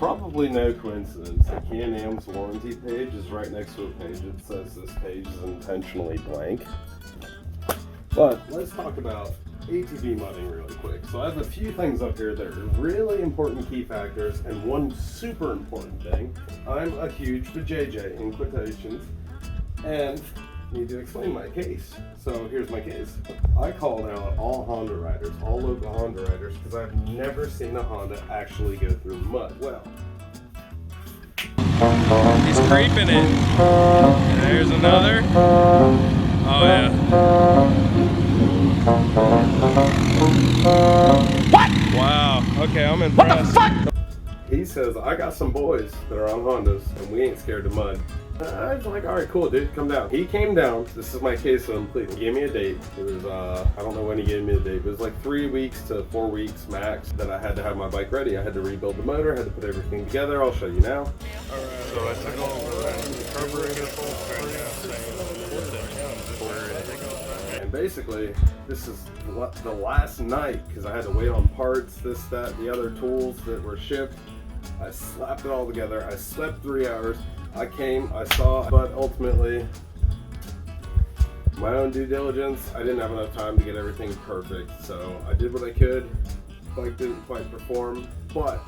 probably no coincidence that Canam's warranty page is right next to a page that says this page is intentionally blank. But let's talk about ATV mudding really quick. So I have a few things up here that are really important key factors, and one super important thing. I'm a huge vajayjay in quotations, and need to explain my case. So here's my case. I called out all Honda riders, all local Honda riders, because I've never seen a Honda actually go through mud. Well, he's creeping it. There's another. Oh yeah. What? Wow. Okay, I'm impressed. What the fuck? He says, I got some boys that are on Hondas and we ain't scared of mud. I was like, all right, cool, dude, come down. He came down. This is my case complete. He gave me a date. It was, I don't know when he gave me a date, but it was like 3 weeks to 4 weeks max that I had to have my bike ready. I had to rebuild the motor, had to put everything together. I'll show you now. All right, so I took all the carburetor and basically, this is the last night, because I had to wait on parts, this, that, the other tools that were shipped. I slapped it all together. I slept 3 hours. I came, I saw, but ultimately, my own due diligence, I didn't have enough time to get everything perfect. So I did what I could. Bike didn't quite perform, but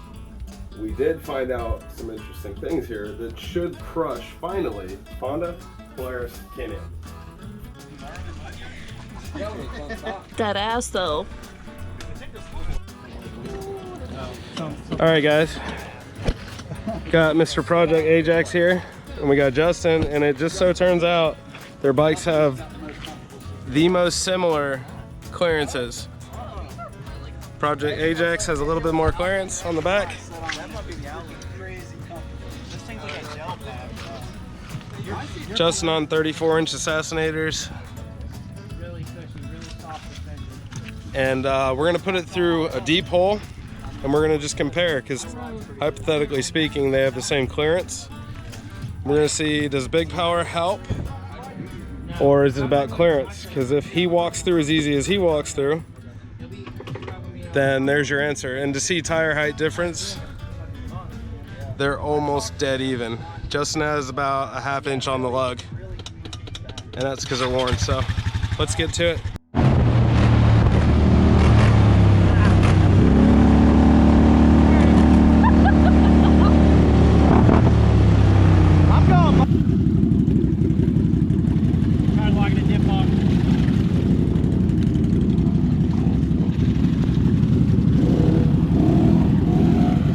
we did find out some interesting things here that should crush, finally, Honda, Polaris, Canam. That ass though. All right, guys. Got Mr. Project Ajax here, and we got Justin, and it just so turns out their bikes have the most similar clearances. Project Ajax has a little bit more clearance on the back. Justin on 34-inch assassinators. And we're gonna put it through a deep hole, and we're gonna just compare, because hypothetically speaking, they have the same clearance. We're gonna see, does big power help, or is it about clearance? Because if he walks through as easy as he walks through, then there's your answer. And to see tire height difference, they're almost dead even. Justin has about a ½ inch on the lug, and that's because they're worn. So let's get to it.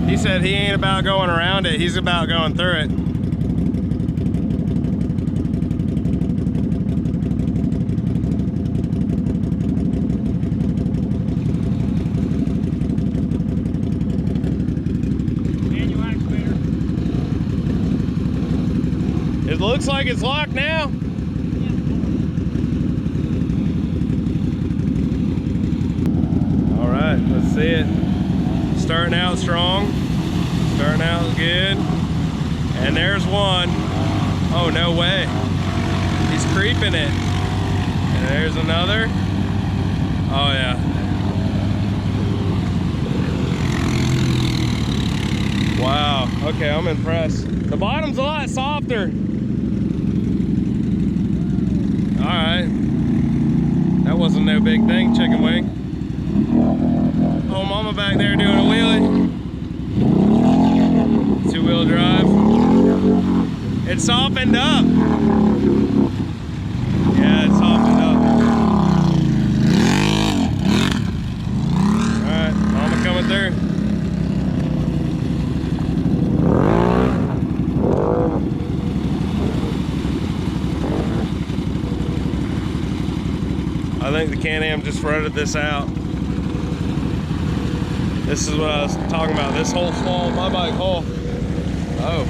He said he ain't about going around it, he's about going through it. It looks like it's locked now. All right, let's see it. Starting out strong, starting out good, and there's one. Oh, no way. He's creeping it. And there's another. Oh, yeah. Wow, okay, I'm impressed. The bottom's a lot softer. All right. That wasn't no big thing, chicken wing. Oh, mama back there doing a wheelie. 2-wheel drive. It softened up. Yeah, it softened up. All right, mama coming through. I think the Can-Am just rutted this out. This is what I was talking about. This whole small my bike hole. Oh.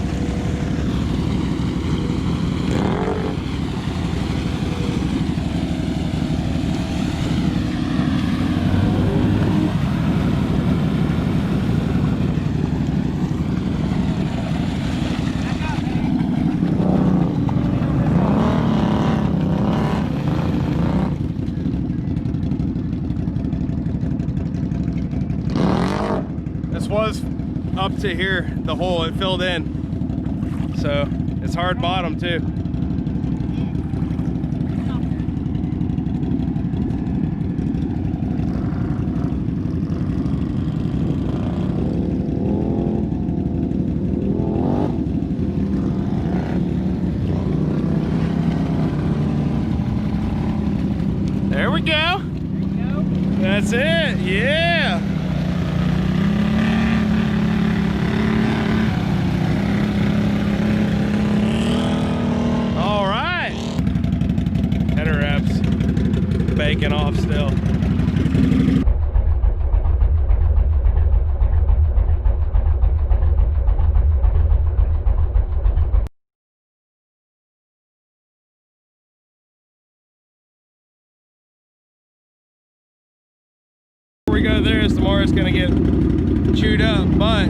Was up to here, the hole, it filled in. So it's hard bottom too. There we go. That's it, yeah. All right. Header wraps baking off still. Before we go there, tomorrow's gonna get chewed up, but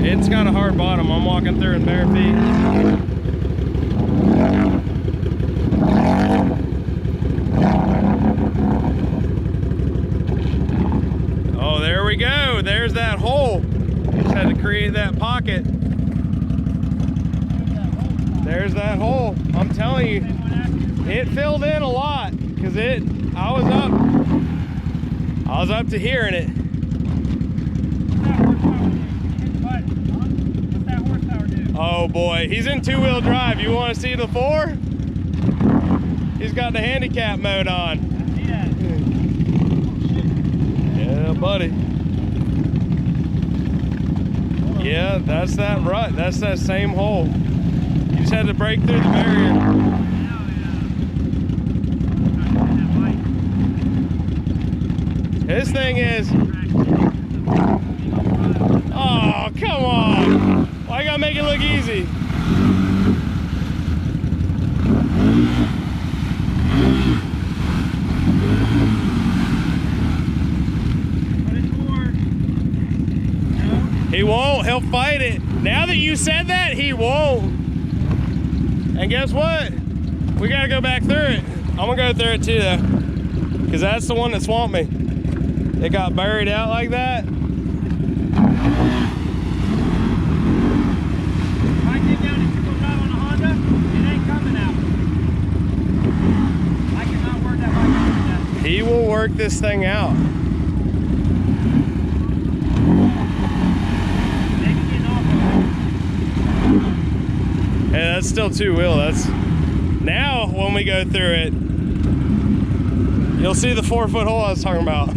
it's got a hard bottom. I'm walking through in bare feet. Oh, there we go. There's that hole. Just had to create that pocket. There's that hole. I'm telling you, it filled in a lot because I was up to here in it. What's that horsepower do? Oh boy, he's in two-wheel drive. You want to see the 4? He's got the handicap mode on. I see that. Yeah, buddy. Yeah, that's that rut. That's that same hole. You just had to break through the barrier. His thing is, oh, come on. Why you gotta make it look easy? He won't, he'll fight it. Now that you said that, he won't. And guess what? We gotta go back through it. I'm gonna go through it too though, because that's the one that swamped me. It got buried out like that. If I get down and triple drive on a Honda, it ain't coming out. I cannot work that bike out. He will work this thing out. Hey, that's still two-wheel. That's now when we go through it, you'll see the 4-foot hole I was talking about.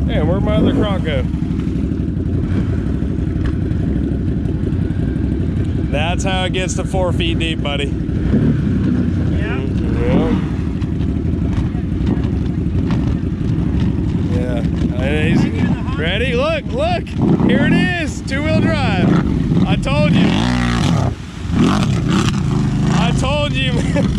Hey, where'd my other crock go? That's how it gets to 4 feet deep, buddy. Yeah. And he's ready. Look, look, here it is, two-wheel drive. I told you. I told you, man.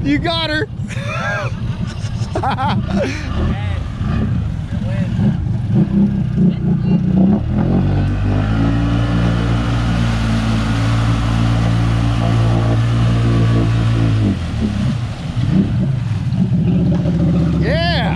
You got her. Yeah.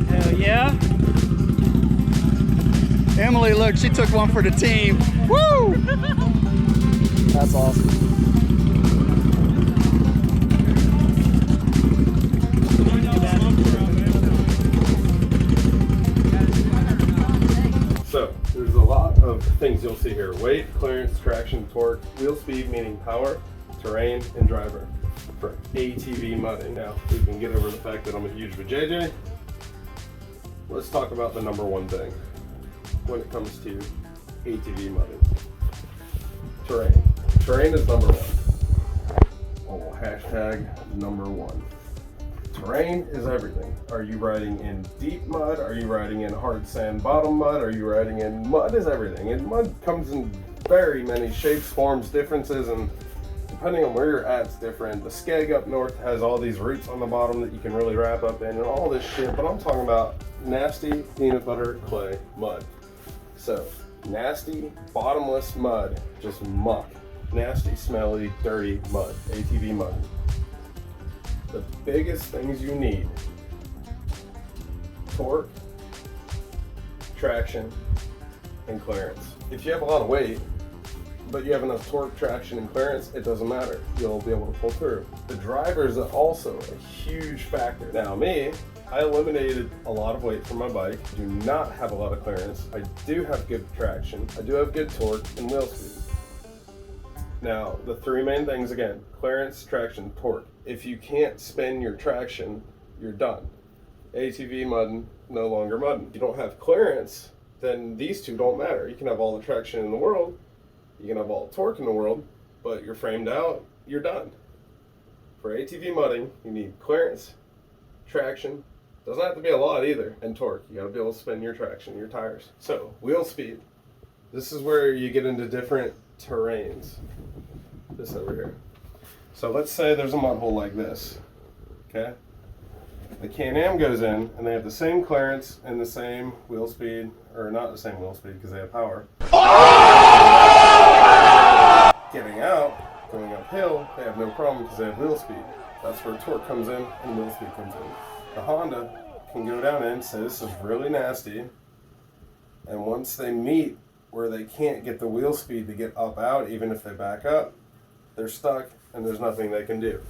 Hell yeah. Emily, look, she took one for the team. Woo! That's awesome. So there's a lot of things you'll see here: weight, clearance, traction, torque, wheel speed, meaning power, terrain, and driver for ATV mudding. Now we can get over the fact that I'm a huge JJ. Let's talk about the number one thing when it comes to ATV mudding: terrain. Terrain is number one. Oh, hashtag number one. Terrain is everything. Are you riding in deep mud? Are you riding in hard sand bottom mud? Are you riding in mud? Is everything. And mud comes in very many shapes, forms, differences, and depending on where you're at, it's different. The skeg up north has all these roots on the bottom that you can really wrap up in and all this shit, but I'm talking about nasty peanut butter clay mud. So, nasty, bottomless mud, just muck. Nasty, smelly, dirty mud, ATV mud. The biggest things you need: torque, traction, and clearance. If you have a lot of weight, but you have enough torque, traction, and clearance, it doesn't matter. You'll be able to pull through. The driver is also a huge factor. Now me, I eliminated a lot of weight from my bike. I do not have a lot of clearance. I do have good traction. I do have good torque and wheel speed. Now, the three main things again: clearance, traction, torque. If you can't spin your traction, you're done. ATV mudding, no longer mudding. If you don't have clearance, then these two don't matter. You can have all the traction in the world, you can have all the torque in the world, but you're framed out, you're done. For ATV mudding, you need clearance, traction, doesn't have to be a lot either, and torque. You gotta be able to spin your traction, your tires. So, wheel speed. This is where you get into different terrains. This over here. So let's say there's a mud hole like this, okay? The Canam goes in and they have the same clearance and the same wheel speed, or not the same wheel speed because they have power. Getting out, going uphill, they have no problem because they have wheel speed. That's where torque comes in and wheel speed comes in. The Honda can go down in and say this is really nasty, and once they meet where they can't get the wheel speed to get up out, even if they back up, they're stuck and there's nothing they can do.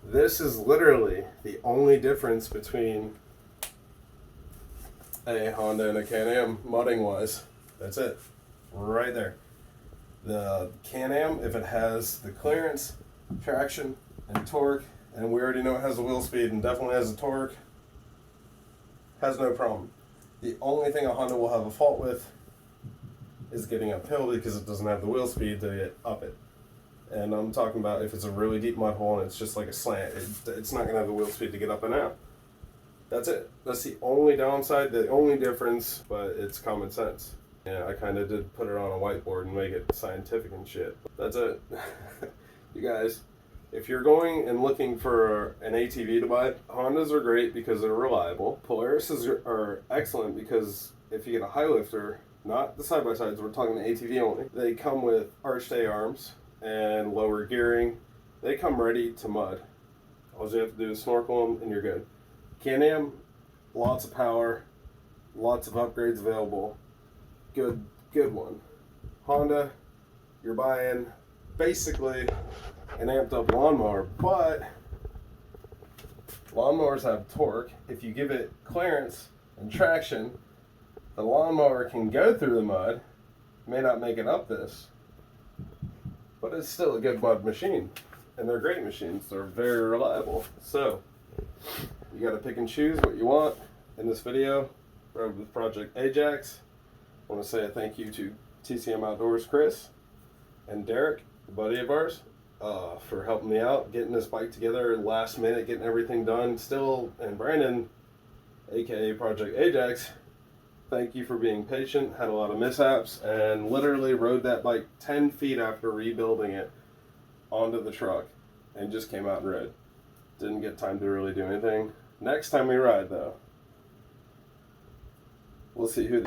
This is literally the only difference between a Honda and a Can-Am mudding wise. That's it, right there. The Can-Am, if it has the clearance, traction, and torque, and we already know it has the wheel speed and definitely has the torque, has no problem. The only thing a Honda will have a fault with is getting uphill because it doesn't have the wheel speed to get up it. And I'm talking about if it's a really deep mud hole and it's just like a slant, it's not going to have the wheel speed to get up and out. That's it. That's the only downside, the only difference, but it's common sense. And I kind of did put it on a whiteboard and make it scientific and shit. That's it. You guys, if you're going and looking for an ATV to buy, Hondas are great because they're reliable. Polaris's are excellent because if you get a high lifter, not the side-by-sides, we're talking the ATV only, they come with arched A-arms and lower gearing. They come ready to mud. All you have to do is snorkel them and you're good. Can-Am, lots of power, Lots of upgrades available. Good one. Honda, you're buying basically an amped up lawnmower, but lawnmowers have torque. If you give it clearance and traction, the lawnmower can go through the mud. May not make it up this, but it's still a good mud machine. And they're great machines. They're very reliable. So you got to pick and choose what you want. In this video, rode with Project Ajax. I want to say a thank you to TCM Outdoors Chris and Derek, a buddy of ours, for helping me out, getting this bike together last minute, getting everything done still. And Brandon, aka Project Ajax, thank you for being patient. Had a lot of mishaps and literally rode that bike 10 feet after rebuilding it onto the truck and just came out and rode. Didn't get time to really do anything. Next time we ride though, we'll see who